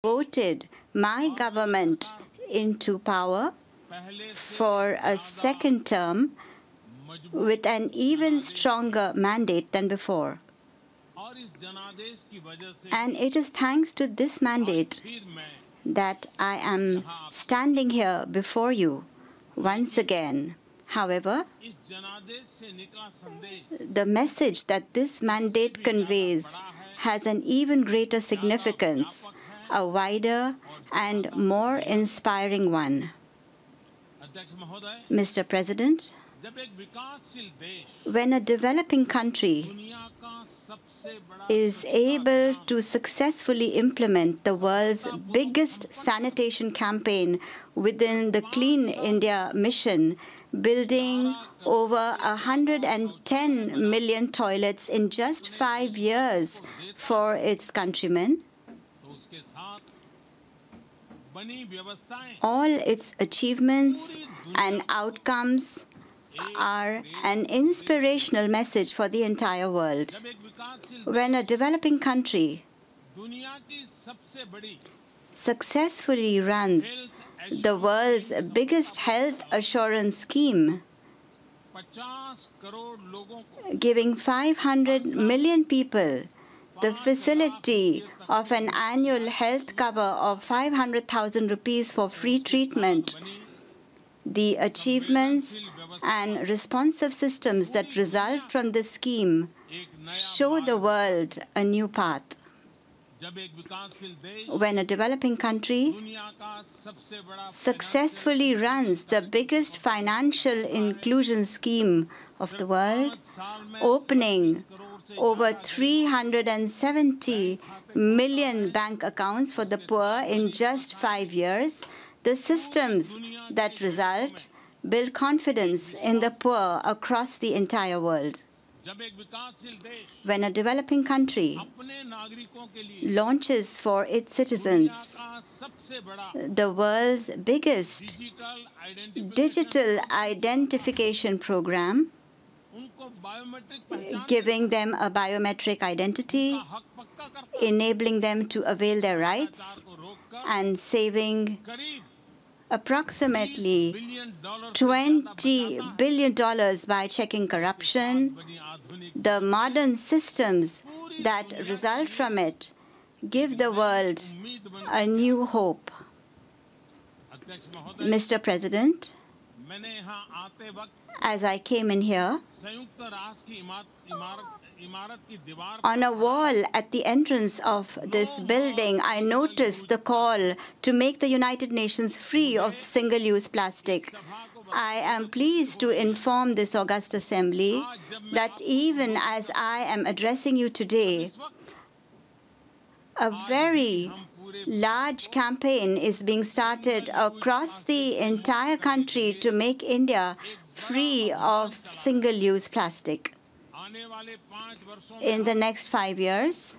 voted my government into power for a second term with an even stronger mandate than before. And it is thanks to this mandate that I am standing here before you once again. However, the message that this mandate conveys has an even greater significance, a wider and more inspiring one. Mr. President, when a developing country is able to successfully implement the world's biggest sanitation campaign within the Clean India mission, building over 110 million toilets in just 5 years for its countrymen, all its achievements and outcomes are an inspirational message for the entire world. When a developing country successfully runs the world's biggest health assurance scheme, giving 500 million people the facility of an annual health cover of 500,000 rupees for free treatment, the achievements and responsive systems that result from this scheme show the world a new path. When a developing country successfully runs the biggest financial inclusion scheme of the world, opening over 370 million bank accounts for the poor in just 5 years, the systems that result build confidence in the poor across the entire world. When a developing country launches for its citizens the world's biggest digital identification program, giving them a biometric identity, enabling them to avail their rights, and saving approximately $20 billion by checking corruption, the modern systems that result from it give the world a new hope. Mr. President, as I came in here, on a wall at the entrance of this building, I noticed the call to make the United Nations free of single-use plastic. I am pleased to inform this august assembly that even as I am addressing you today, a very large campaign is being started across the entire country to make India free of single-use plastic. In the next 5 years,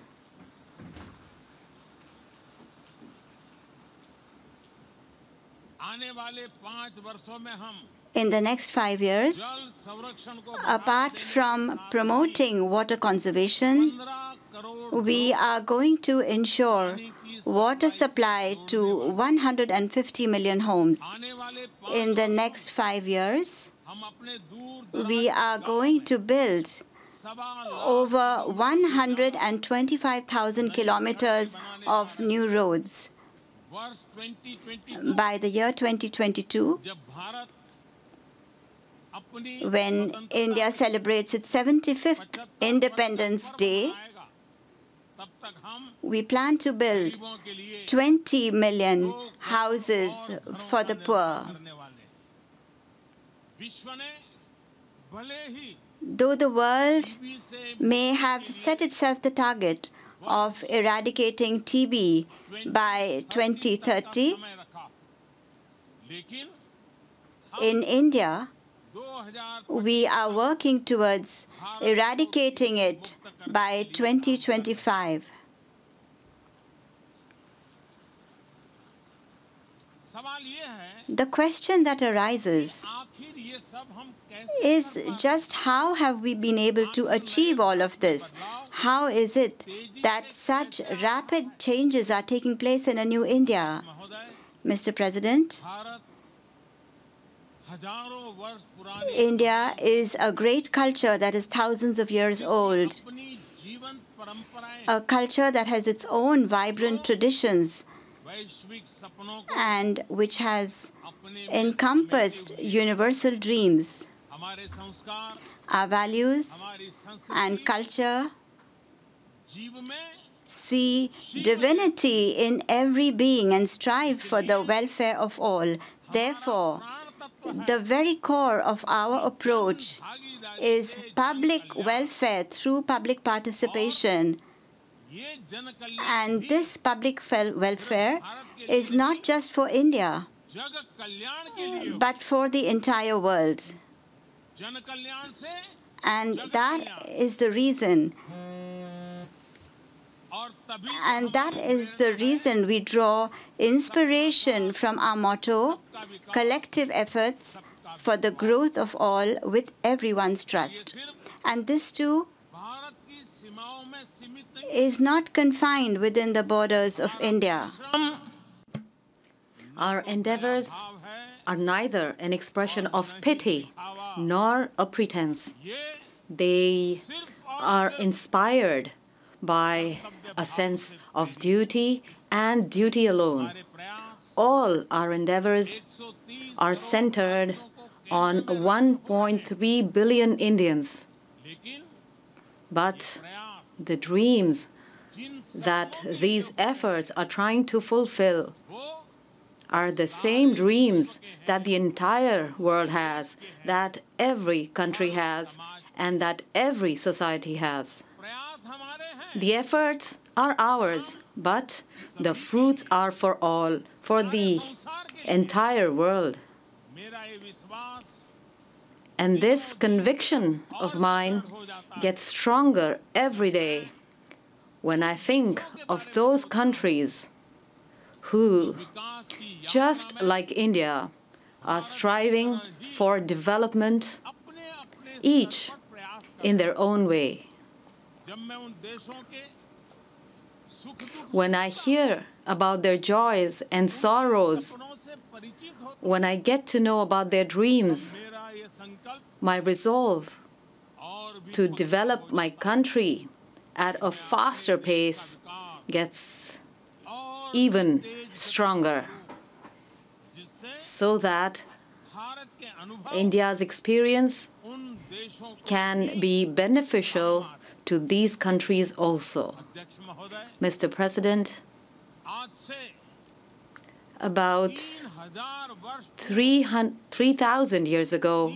apart from promoting water conservation, we are going to ensure water supply to 150 million homes. In the next 5 years, we are going to build over 125,000 kilometers of new roads. By the year 2022, when India celebrates its 75th Independence Day, we plan to build 20 million houses for the poor. Though the world may have set itself the target of eradicating TB by 2030, in India, we are working towards eradicating it by 2025. The question that arises is just how have we been able to achieve all of this? How is it that such rapid changes are taking place in a new India? Mr. President, India is a great culture that is thousands of years old, a culture that has its own vibrant traditions and which has encompassed universal dreams. Our values and culture see divinity in every being and strive for the welfare of all. Therefore, the very core of our approach is public welfare through public participation. And this public welfare is not just for India, but for the entire world. And that is the reason. And that is the reason we draw inspiration from our motto, collective efforts for the growth of all with everyone's trust. And this too is not confined within the borders of India. Our endeavors are neither an expression of pity nor a pretense. They are inspired by a sense of duty and duty alone. All our endeavors are centered on 1.3 billion Indians. But the dreams that these efforts are trying to fulfill are the same dreams that the entire world has, that every country has, and that every society has. The efforts are ours, but the fruits are for all, for the entire world. And this conviction of mine gets stronger every day when I think of those countries who, just like India, are striving for development, each in their own way. When I hear about their joys and sorrows, when I get to know about their dreams, my resolve to develop my country at a faster pace gets even stronger, so that India's experience can be beneficial to these countries also. Mr. President, about 3,000 years ago,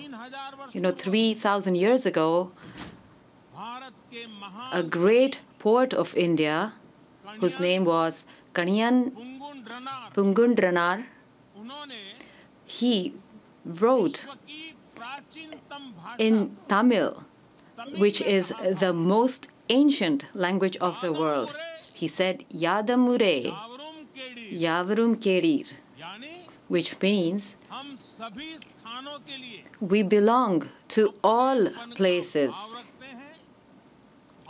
3,000 years ago, a great poet of India, whose name was Kaniyan Pungundranar, he wrote in Tamil, which is the most ancient language of the world. He said, Yadamure, Yavarum Kerir, which means we belong to all places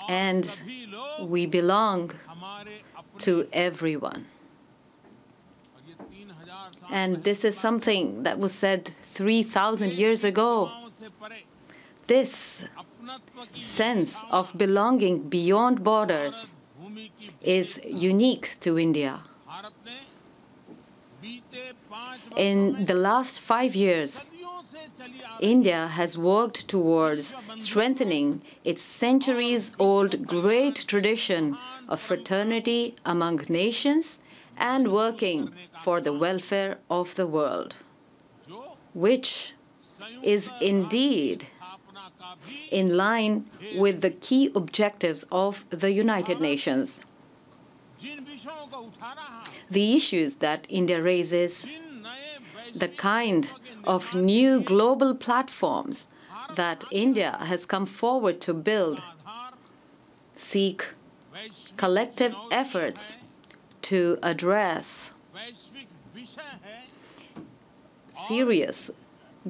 and we belong to everyone. And this is something that was said 3,000 years ago. This sense of belonging beyond borders is unique to India. In the last 5 years, India has worked towards strengthening its centuries-old great tradition of fraternity among nations and working for the welfare of the world, which is indeed in line with the key objectives of the United Nations. The issues that India raises, the kind of new global platforms that India has come forward to build, seek collective efforts to address serious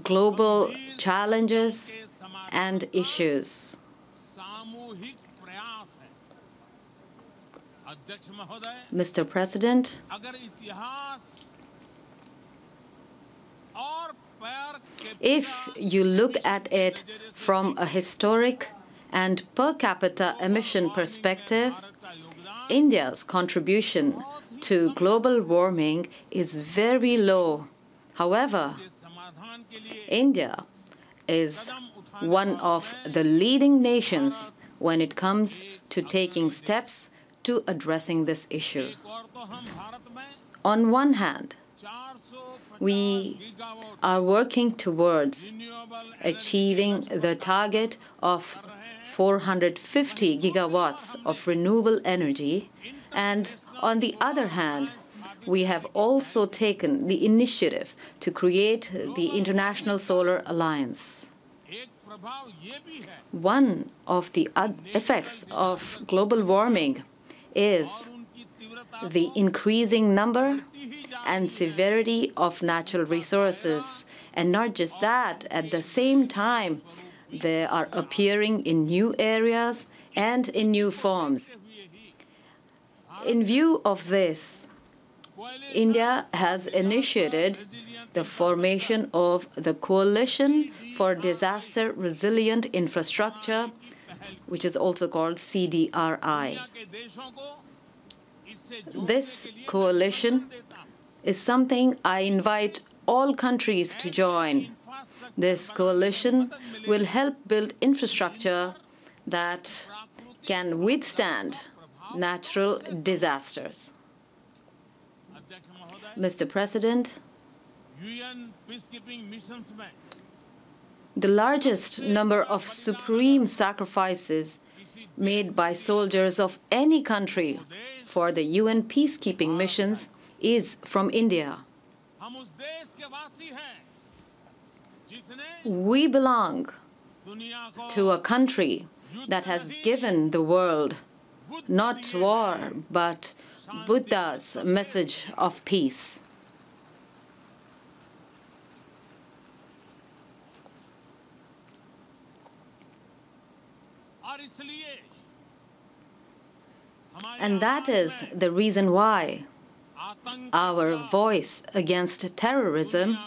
global challenges and issues. Mr. President, if you look at it from a historic and per capita emission perspective, India's contribution to global warming is very low. However, India is one of the leading nations when it comes to taking steps to addressing this issue. On one hand, we are working towards achieving the target of 450 gigawatts of renewable energy, and on the other hand, we have also taken the initiative to create the International Solar Alliance. One of the effects of global warming is the increasing number and severity of natural resources. And not just that, at the same time, they are appearing in new areas and in new forms. In view of this, India has initiated the formation of the Coalition for Disaster Resilient Infrastructure, which is also called CDRI. This coalition is something I invite all countries to join. This coalition will help build infrastructure that can withstand natural disasters. Mr. President, the largest number of supreme sacrifices made by soldiers of any country for the UN peacekeeping missions is from India. We belong to a country that has given the world not war, but Buddha's message of peace. And that is the reason why our voice against terrorism,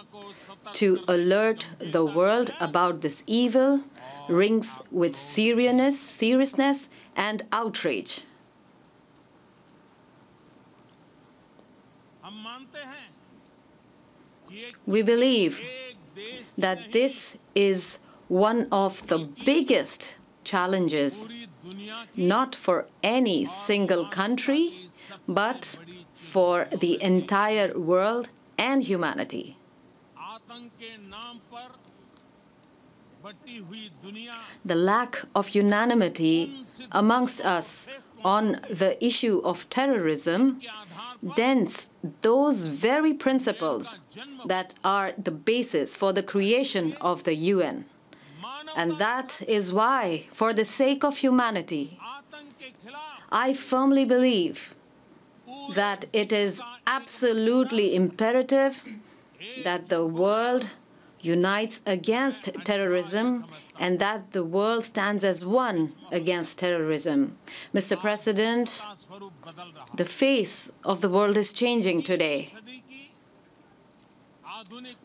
to alert the world about this evil, rings with seriousness and outrage. We believe that this is one of the biggest challenges, not for any single country, but for the entire world and humanity. The lack of unanimity amongst us on the issue of terrorism dents those very principles that are the basis for the creation of the UN. And that is why, for the sake of humanity, I firmly believe that it is absolutely imperative that the world unites against terrorism and that the world stands as one against terrorism. Mr. President, the face of the world is changing today.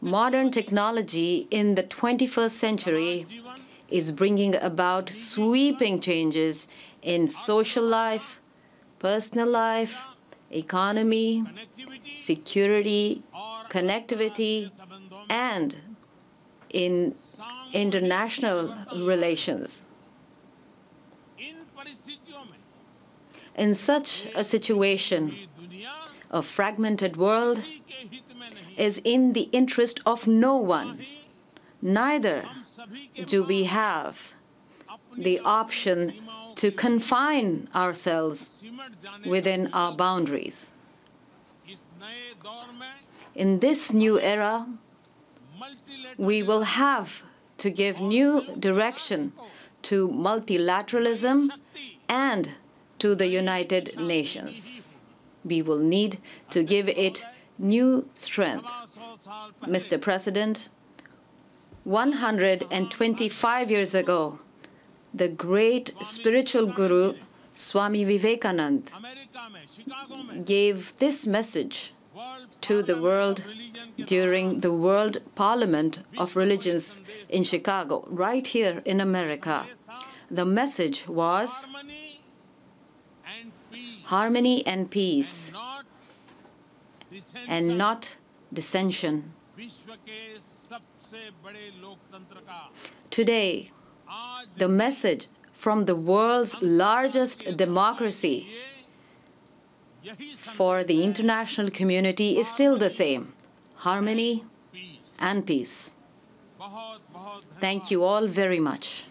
Modern technology in the 21st century is bringing about sweeping changes in social life, personal life, economy, security, connectivity, and in international relations. In such a situation, a fragmented world is in the interest of no one. Neither do we have the option to confine ourselves within our boundaries. In this new era, we will have to give new direction to multilateralism and to the United Nations. We will need to give it new strength. Mr. President, 125 years ago, the great spiritual guru, Swami Vivekananda, gave this message to the world during the World Parliament of Religions in Chicago, right here in America. The message was harmony and peace, and not dissension. Today, the message from the world's largest democracy for the international community is still the same: harmony and peace. Thank you all very much.